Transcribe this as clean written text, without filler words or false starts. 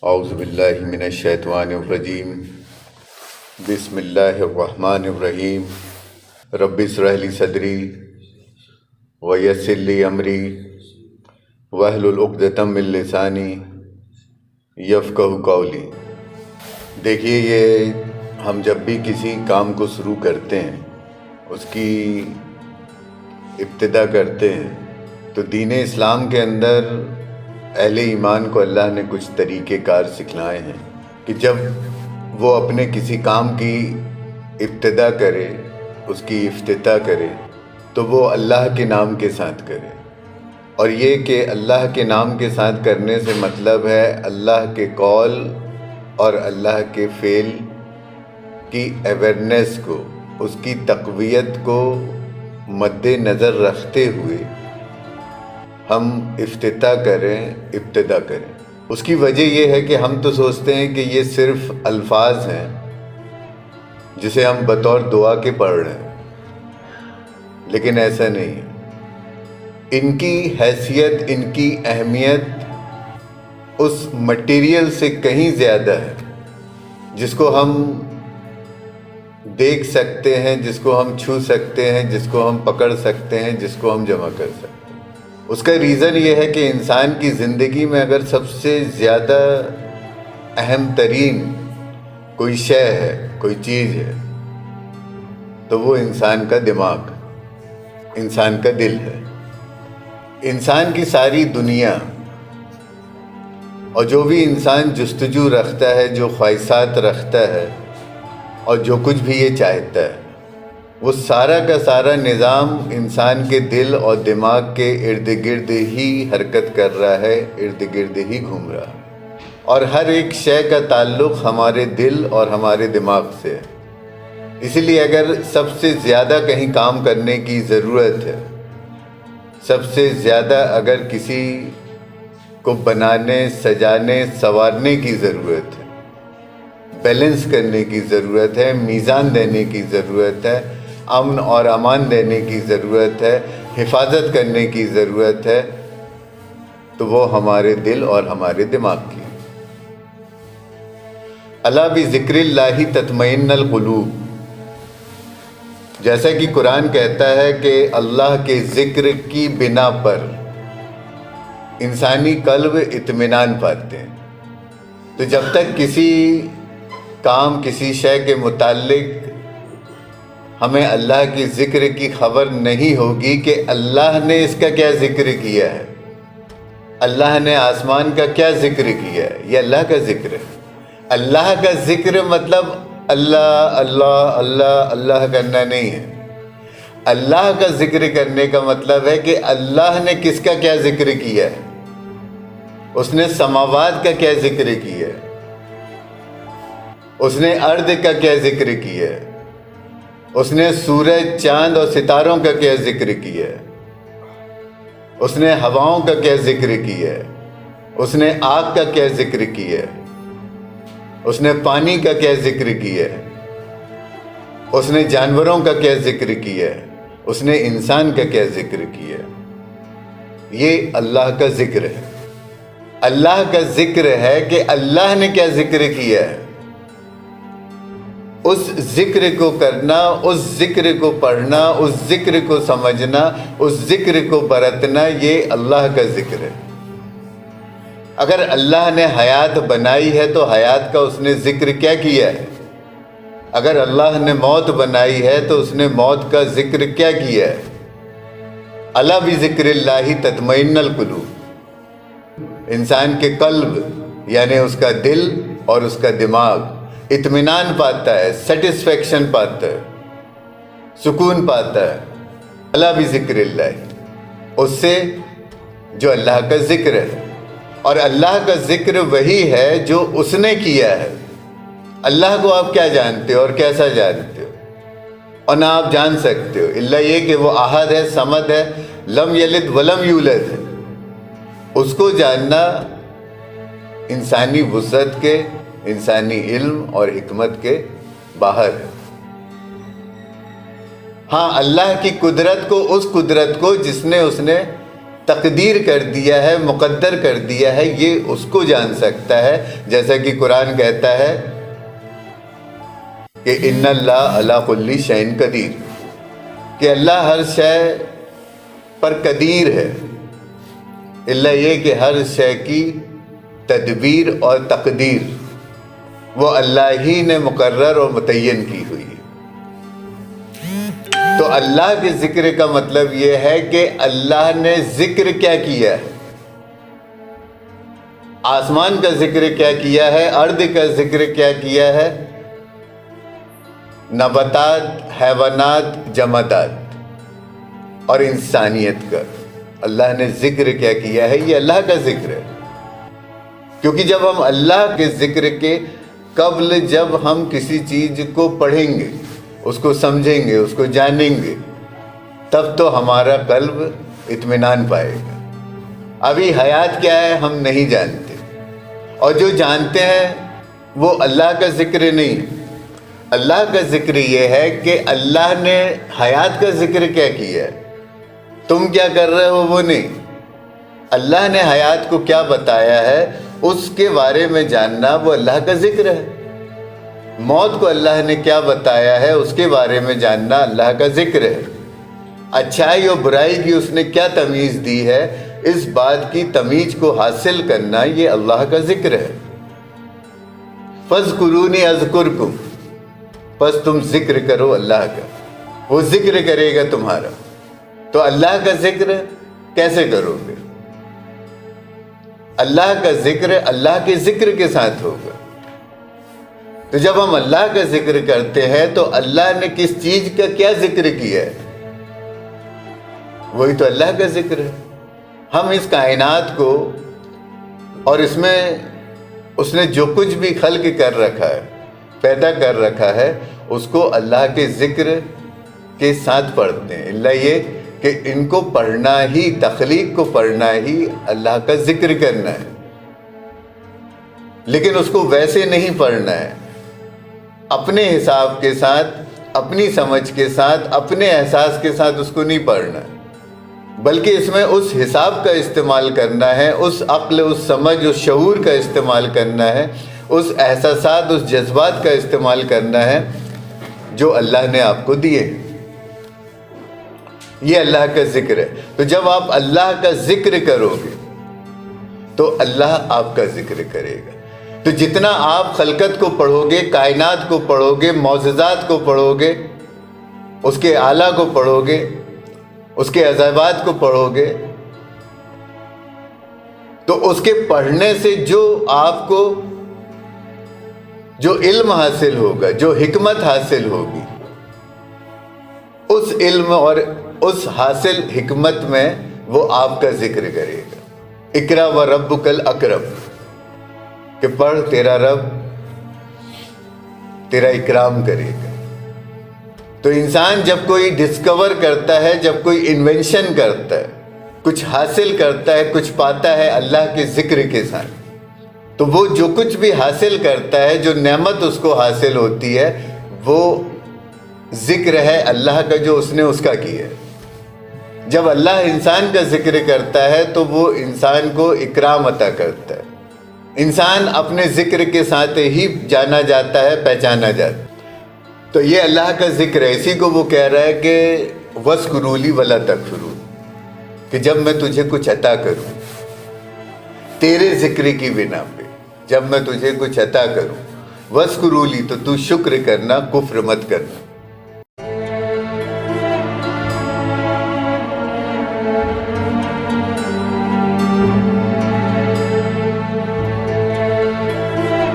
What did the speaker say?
اعوذ باللہ من الشیطان الرجیم بسم اللہ الرحمن الرحیم رب اشرح لی صدری ویسر لی امری واحلل عقدۃ من لسانی یفقہوا قولی۔ دیکھیے، یہ ہم جب بھی کسی کام کو شروع کرتے ہیں، اس کی ابتدا کرتے ہیں، تو دین اسلام کے اندر اہل ایمان کو اللہ نے کچھ طریقہ کار سکھلائے ہیں کہ جب وہ اپنے کسی کام کی ابتدا کرے، اس کی افتتاح کرے، تو وہ اللہ کے نام کے ساتھ کرے۔ اور یہ کہ اللہ کے نام کے ساتھ کرنے سے مطلب ہے اللہ کے قول اور اللہ کے فعل کی اویئرنیس کو، اس کی تقویت کو مد نظر رکھتے ہوئے ہم افتتاح کریں، ابتدا کریں۔ اس کی وجہ یہ ہے کہ ہم تو سوچتے ہیں کہ یہ صرف الفاظ ہیں جسے ہم بطور دعا کے پڑھ رہے ہیں، لیکن ایسا نہیں ہے۔ ان کی حیثیت، ان کی اہمیت اس مٹیریل سے کہیں زیادہ ہے جس کو ہم دیکھ سکتے ہیں، جس کو ہم چھو سکتے ہیں، جس کو ہم پکڑ سکتے ہیں، جس کو ہم جمع کر سکتے ہیں۔ اس کا ریزن یہ ہے کہ انسان کی زندگی میں اگر سب سے زیادہ اہم ترین کوئی شے ہے، کوئی چیز ہے، تو وہ انسان کا دماغ، انسان کا دل ہے۔ انسان کی ساری دنیا اور جو بھی انسان جستجو رکھتا ہے، جو خواہشات رکھتا ہے اور جو کچھ بھی یہ چاہتا ہے، وہ سارا کا سارا نظام انسان کے دل اور دماغ کے ارد گرد ہی حرکت کر رہا ہے، ارد گرد ہی گھوم رہا ہے، اور ہر ایک شے کا تعلق ہمارے دل اور ہمارے دماغ سے ہے۔ اسی لیے اگر سب سے زیادہ کہیں کام کرنے کی ضرورت ہے، سب سے زیادہ اگر کسی کو بنانے، سجانے، سنوارنے کی ضرورت ہے، بیلنس کرنے کی ضرورت ہے، میزان دینے کی ضرورت ہے، امن اور امان دینے کی ضرورت ہے، حفاظت کرنے کی ضرورت ہے، تو وہ ہمارے دل اور ہمارے دماغ کی۔ الا بذکر اللہ تطمئن القلوب، جیسا کہ قرآن کہتا ہے کہ اللہ کے ذکر کی بنا پر انسانی قلب اطمینان پاتے ہیں۔ تو جب تک کسی کام، کسی شے کے متعلق ہمیں اللہ کی ذکر کی خبر نہیں ہوگی کہ اللہ نے اس کا کیا ذکر کیا ہے، اللہ نے آسمان کا کیا ذکر کیا ہے، یہ اللہ کا ذکر ہے۔ اللہ کا ذکر مطلب اللہ اللہ اللہ اللہ کرنا نہیں ہے۔ اللہ کا ذکر کرنے کا مطلب ہے کہ اللہ نے کس کا کیا ذکر کیا ہے، اس نے سماوات کا کیا ذکر کیا ہے، اس نے ارض کا کیا ذکر کیا ہے، اس نے سورج، چاند اور ستاروں کا کیا ذکر کیا ہے، اس نے ہواؤں کا کیا ذکر کیا ہے، اس نے آگ کا کیا ذکر کیا ہے، اس نے پانی کا کیا ذکر کیا ہے، اس نے جانوروں کا کیا ذکر کیا ہے، اس نے انسان کا کیا ذکر کیا ہے۔ یہ اللہ کا ذکر ہے۔ اللہ کا ذکر ہے کہ اللہ نے کیا ذکر کیا ہے، اس ذکر کو کرنا، اس ذکر کو پڑھنا، اس ذکر کو سمجھنا، اس ذکر کو برتنا، یہ اللہ کا ذکر ہے۔ اگر اللہ نے حیات بنائی ہے تو حیات کا اس نے ذکر کیا کیا ہے؟ اگر اللہ نے موت بنائی ہے تو اس نے موت کا ذکر کیا کیا ہے؟ الا بذکر اللہ تطمئن القلوب، انسان کے قلب یعنی اس کا دل اور اس کا دماغ اطمینان پاتا ہے، سیٹسفیکشن پاتا ہے، سکون پاتا ہے الا بذکر اللہ، اس سے جو اللہ کا ذکر ہے۔ اور اللہ کا ذکر وہی ہے جو اس نے کیا ہے۔ اللہ کو آپ کیا جانتے ہو اور کیسا جانتے ہو، اور نہ آپ جان سکتے ہو الا یہ کہ وہ احد ہے، صمد ہے، لم یلد ولم یولد ہے۔ اس کو جاننا انسانی وسعت کے، انسانی علم اور حکمت کے باہر ہے۔ ہاں، اللہ کی قدرت کو، اس قدرت کو جس نے تقدیر کر دیا ہے، مقدر کر دیا ہے، یہ اس کو جان سکتا ہے. جیسا کہ قرآن کہتا ہے کہ ان اللہ علی کل شیء قدیر، کہ اللہ ہر شے پر قدیر ہے، الا یہ کہ ہر شے کی تدبیر اور تقدیر وہ اللہ ہی نے مقرر اور متعین کی ہوئی ہے. تو اللہ کے ذکر کا مطلب یہ ہے کہ اللہ نے ذکر کیا کیا ہے، آسمان کا ذکر کیا کیا ہے، ارض کا ذکر کیا کیا ہے، نباتات، حیوانات، جمادات اور انسانیت کا اللہ نے ذکر کیا کیا ہے. یہ اللہ کا ذکر ہے. کیونکہ جب ہم اللہ کے ذکر کے قبل جب ہم کسی چیز کو پڑھیں گے، اس کو سمجھیں گے، اس کو جانیں گے، تب تو ہمارا قلب اطمینان پائے گا. ابھی حیات کیا ہے ہم نہیں جانتے، اور جو جانتے ہیں وہ اللہ کا ذکر نہیں. اللہ کا ذکر یہ ہے کہ اللہ نے حیات کا ذکر کیا کیا ہے، تم کیا کر رہے ہو وہ نہیں. اللہ نے حیات کو کیا بتایا ہے اس کے بارے میں جاننا وہ اللہ کا ذکر ہے. موت کو اللہ نے کیا بتایا ہے اس کے بارے میں جاننا اللہ کا ذکر ہے. اچھائی اور برائی کی اس نے کیا تمیز دی ہے، اس بات کی تمیز کو حاصل کرنا یہ اللہ کا ذکر ہے. فاذکرونی اذکرکم، بس تم ذکر کرو اللہ کا، وہ ذکر کرے گا تمہارا. تو اللہ کا ذکر کیسے کرو گے؟ اللہ کا ذکر اللہ کے ذکر کے ساتھ ہوگا. تو جب ہم اللہ کا ذکر کرتے ہیں تو اللہ نے کس چیز کا کیا ذکر کیا ہے، وہی تو اللہ کا ذکر ہے. ہم اس کائنات کو اور اس میں اس نے جو کچھ بھی خلق کر رکھا ہے، پیدا کر رکھا ہے، اس کو اللہ کے ذکر کے ساتھ پڑھتے ہیں. اللہ یہ کہ ان کو پڑھنا ہی، تخلیق کو پڑھنا ہی اللہ کا ذکر کرنا ہے. لیکن اس کو ویسے نہیں پڑھنا ہے، اپنے حساب کے ساتھ، اپنی سمجھ کے ساتھ، اپنے احساس کے ساتھ اس کو نہیں پڑھنا ہے، بلکہ اس میں اس حساب کا استعمال کرنا ہے، اس عقل، اس سمجھ، اس شعور کا استعمال کرنا ہے، اس احساسات، اس جذبات کا استعمال کرنا ہے جو اللہ نے آپ کو دیے. یہ اللہ کا ذکر ہے. تو جب آپ اللہ کا ذکر کرو گے تو اللہ آپ کا ذکر کرے گا. تو جتنا آپ خلقت کو پڑھو گے، کائنات کو پڑھو گے، معجزات کو پڑھو گے، اس کے اعلیٰ کو پڑھو گے، اس کے عجائبات کو پڑھو گے، تو اس کے پڑھنے سے جو آپ کو جو علم حاصل ہوگا، جو حکمت حاصل ہوگی، اس علم اور اس حاصل حکمت میں وہ آپ کا ذکر کرے گا. اقرا وربک الاکرم، کہ پڑھ، تیرا رب تیرا اکرام کرے گا. تو انسان جب کوئی ڈسکور کرتا ہے، جب کوئی انوینشن کرتا ہے، کچھ حاصل کرتا ہے، کچھ پاتا ہے اللہ کے ذکر کے ساتھ، تو وہ جو کچھ بھی حاصل کرتا ہے، جو نعمت اس کو حاصل ہوتی ہے، وہ ذکر ہے اللہ کا جو اس نے اس کا کیا ہے. جب اللہ انسان کا ذکر کرتا ہے تو وہ انسان کو اکرام عطا کرتا ہے. انسان اپنے ذکر کے ساتھ ہی جانا جاتا ہے، پہچانا جاتا ہے. تو یہ اللہ کا ذکر ہے. اسی کو وہ کہہ رہا ہے کہ وَاذْكُرُوا لِي وَلَا تَكْفُرُونِ، کہ جب میں تجھے کچھ عطا کروں تیرے ذکر کی بنا پہ، جب میں تجھے کچھ عطا کروں، وَاذْكُرُوا لِي، تو تو شکر کرنا، کفر مت کرنا.